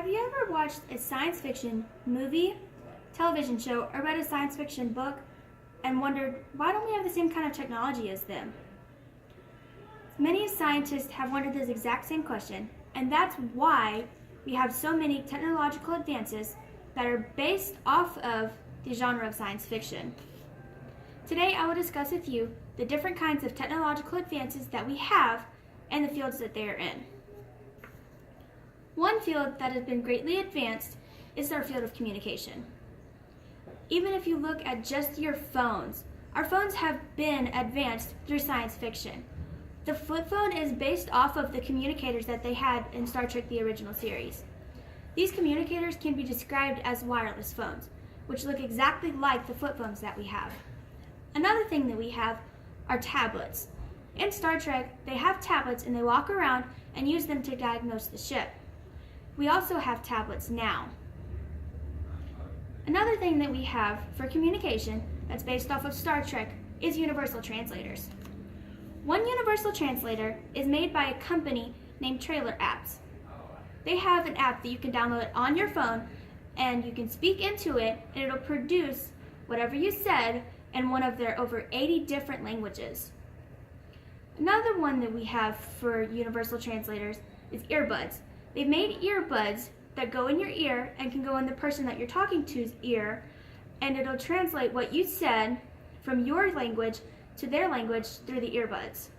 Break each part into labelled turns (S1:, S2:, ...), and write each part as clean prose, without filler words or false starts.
S1: Have you ever watched a science fiction movie, television show, or read a science fiction book and wondered, why don't we have the same kind of technology as them? Many scientists have wondered this exact same question, and that's why we have so many technological advances that are based off of the genre of science fiction. Today I will discuss with you the different kinds of technological advances that we have and the fields that they are in. One field that has been greatly advanced is our field of communication. Even if you look at just your phones, our phones have been advanced through science fiction. The flip phone is based off of the communicators that they had in Star Trek the original series. These communicators can be described as wireless phones, which look exactly like the flip phones that we have. Another thing that we have are tablets. In Star Trek, they have tablets and they walk around and use them to diagnose the ship. We also have tablets now. Another thing that we have for communication that's based off of Star Trek is universal translators. One universal translator is made by a company named Trailer Apps. They have an app that you can download on your phone and you can speak into it and it'll produce whatever you said in one of their over 80 different languages. Another one that we have for universal translators is earbuds. They've made earbuds that go in your ear and can go in the person that you're talking to's ear, and it'll translate what you said from your language to their language through the earbuds.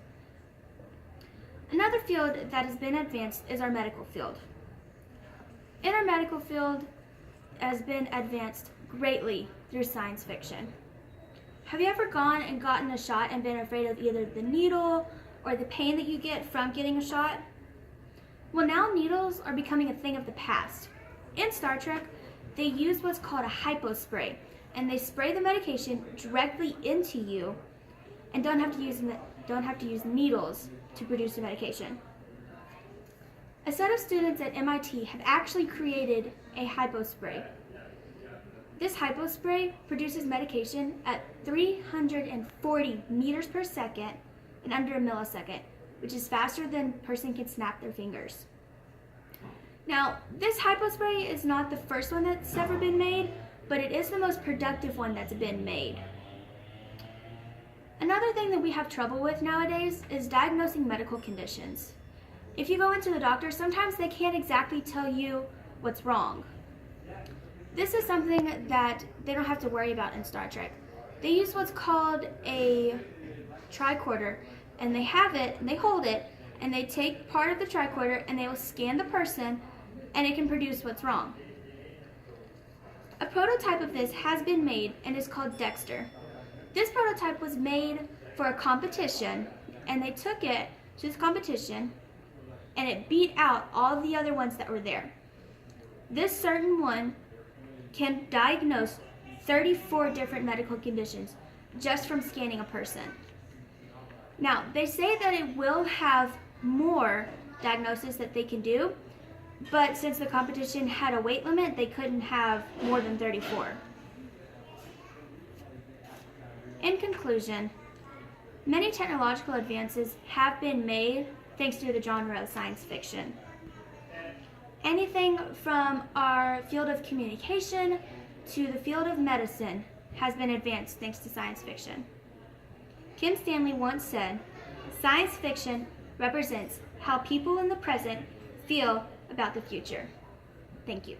S1: Another field that has been advanced is our medical field. In our medical field has been advanced greatly through science fiction. Have you ever gone and gotten a shot and been afraid of either the needle or the pain that you get from getting a shot? Well, now needles are becoming a thing of the past. In Star Trek, they use what's called a hypospray, and they spray the medication directly into you and don't have to use needles to produce the medication. A set of students at MIT have actually created a hypospray. This hypospray produces medication at 340 meters per second in under a millisecond, which is faster than a person can snap their fingers. Now, this hypospray is not the first one that's ever been made, but it is the most productive one that's been made. Another thing that we have trouble with nowadays is diagnosing medical conditions. If you go into the doctor, sometimes they can't exactly tell you what's wrong. This is something that they don't have to worry about in Star Trek. They use what's called a tricorder, and they have it, and they hold it, and they take part of the tricorder and they will scan the person and it can produce what's wrong. A prototype of this has been made and is called Dexter. This prototype was made for a competition and they took it to this competition and it beat out all the other ones that were there. This certain one can diagnose 34 different medical conditions just from scanning a person. Now, they say that it will have more diagnoses that they can do, but since the competition had a weight limit, they couldn't have more than 34. In conclusion, many technological advances have been made thanks to the genre of science fiction. Anything from our field of communication to the field of medicine has been advanced thanks to science fiction. Kim Stanley once said, "Science fiction represents how people in the present feel about the future." Thank you.